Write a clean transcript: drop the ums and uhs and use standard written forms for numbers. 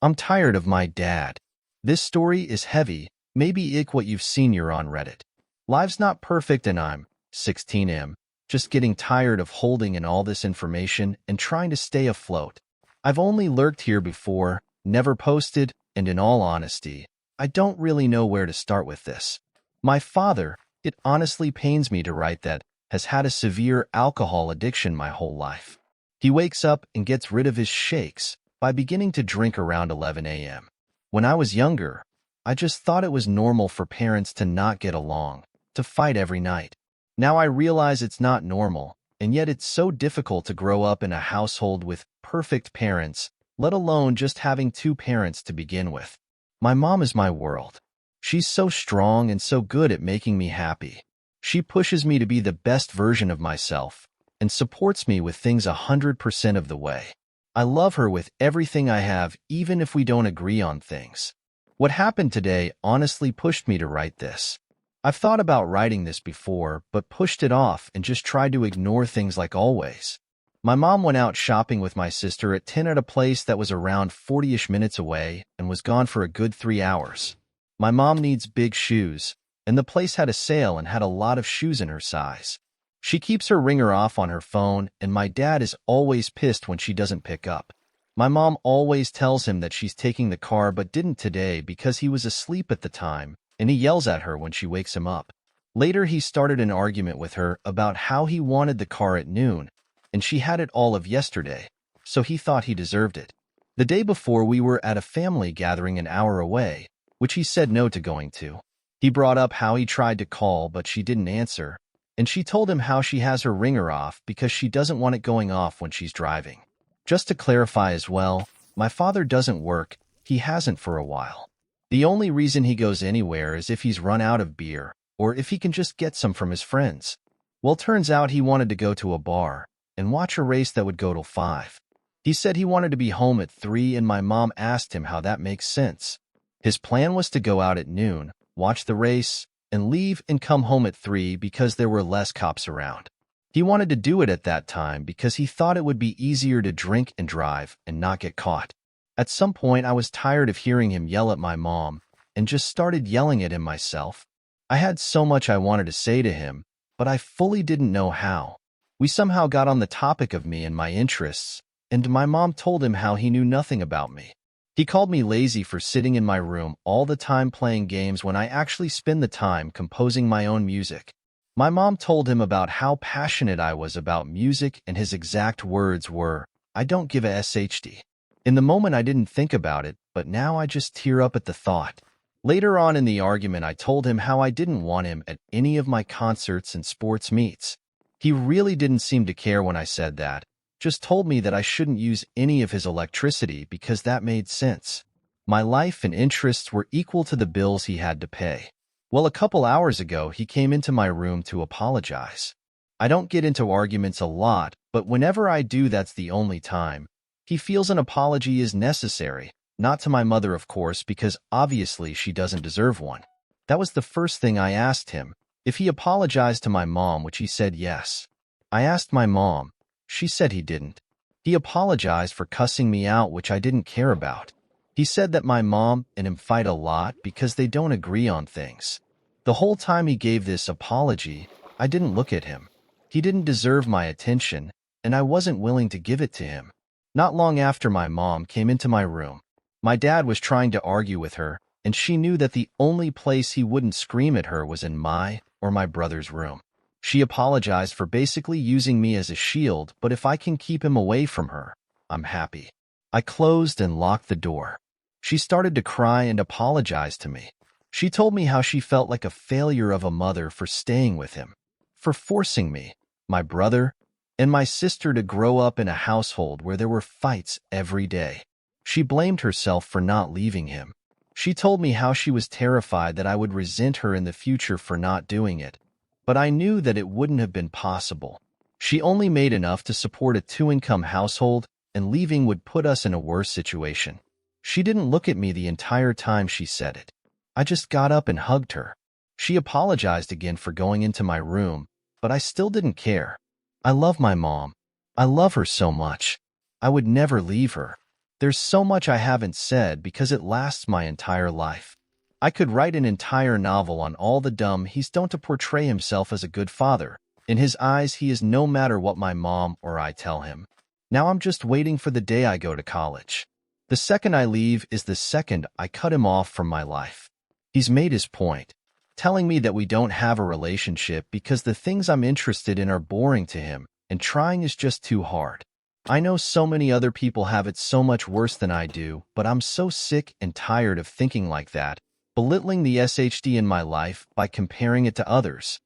I'm tired of my dad. This story is heavy, maybe what you've seen you're on Reddit. Life's not perfect and I'm 16M, just getting tired of holding in all this information and trying to stay afloat. I've only lurked here before, never posted, and in all honesty, I don't really know where to start with this. My father, it honestly pains me to write that, has had a severe alcohol addiction my whole life. He wakes up and gets rid of his shakes by beginning to drink around 11 a.m. When I was younger, I just thought it was normal for parents to not get along, to fight every night. Now I realize it's not normal, and yet it's so difficult to grow up in a household with perfect parents, let alone just having two parents to begin with. My mom is my world. She's so strong and so good at making me happy. She pushes me to be the best version of myself and supports me with things 100% of the way. I love her with everything I have, even if we don't agree on things. What happened today honestly pushed me to write this. I've thought about writing this before, but pushed it off and just tried to ignore things like always. My mom went out shopping with my sister at 10 at a place that was around 40-ish minutes away and was gone for a good 3 hours. My mom needs big shoes, and the place had a sale and had a lot of shoes in her size. She keeps her ringer off on her phone, and my dad is always pissed when she doesn't pick up. My mom always tells him that she's taking the car but didn't today because he was asleep at the time, and he yells at her when she wakes him up. Later he started an argument with her about how he wanted the car at noon, and she had it all of yesterday, so he thought he deserved it. The day before we were at a family gathering an hour away, which he said no to going to. He brought up how he tried to call but she didn't answer, and she told him how she has her ringer off because she doesn't want it going off when she's driving. Just to clarify as well, my father doesn't work, he hasn't for a while. The only reason he goes anywhere is if he's run out of beer, or if he can just get some from his friends. Well, turns out he wanted to go to a bar and watch a race that would go till 5. He said he wanted to be home at 3 and my mom asked him how that makes sense. His plan was to go out at noon, watch the race, and leave and come home at 3 because there were less cops around. He wanted to do it at that time because he thought it would be easier to drink and drive and not get caught. At some point, I was tired of hearing him yell at my mom and just started yelling at him myself. I had so much I wanted to say to him, but I fully didn't know how. We somehow got on the topic of me and my interests, and my mom told him how he knew nothing about me. He called me lazy for sitting in my room all the time playing games when I actually spend the time composing my own music. My mom told him about how passionate I was about music, and his exact words were, "I don't give a SHD." In the moment I didn't think about it, but now I just tear up at the thought. Later on in the argument I told him how I didn't want him at any of my concerts and sports meets. He really didn't seem to care when I said that, just told me that I shouldn't use any of his electricity because that made sense. My life and interests were equal to the bills he had to pay. Well, a couple hours ago, he came into my room to apologize. I don't get into arguments a lot, but whenever I do, that's the only time. He feels an apology is necessary, not to my mother, of course, because obviously she doesn't deserve one. That was the first thing I asked him, if he apologized to my mom, which he said yes. I asked my mom. She said he didn't. He apologized for cussing me out, which I didn't care about. He said that my mom and him fight a lot because they don't agree on things. The whole time he gave this apology, I didn't look at him. He didn't deserve my attention, and I wasn't willing to give it to him. Not long after my mom came into my room, my dad was trying to argue with her, and she knew that the only place he wouldn't scream at her was in my or my brother's room. She apologized for basically using me as a shield, but if I can keep him away from her, I'm happy. I closed and locked the door. She started to cry and apologized to me. She told me how she felt like a failure of a mother for staying with him, for forcing me, my brother, and my sister to grow up in a household where there were fights every day. She blamed herself for not leaving him. She told me how she was terrified that I would resent her in the future for not doing it, but I knew that it wouldn't have been possible. She only made enough to support a 2-income household, and leaving would put us in a worse situation. She didn't look at me the entire time she said it. I just got up and hugged her. She apologized again for going into my room, but I still didn't care. I love my mom. I love her so much. I would never leave her. There's so much I haven't said because it lasts my entire life. I could write an entire novel on all the dumb he's done to portray himself as a good father. In his eyes, he is no matter what my mom or I tell him. Now I'm just waiting for the day I go to college. The second I leave is the second I cut him off from my life. He's made his point, telling me that we don't have a relationship because the things I'm interested in are boring to him, and trying is just too hard. I know so many other people have it so much worse than I do, but I'm so sick and tired of thinking like that, belittling the SHD in my life by comparing it to others.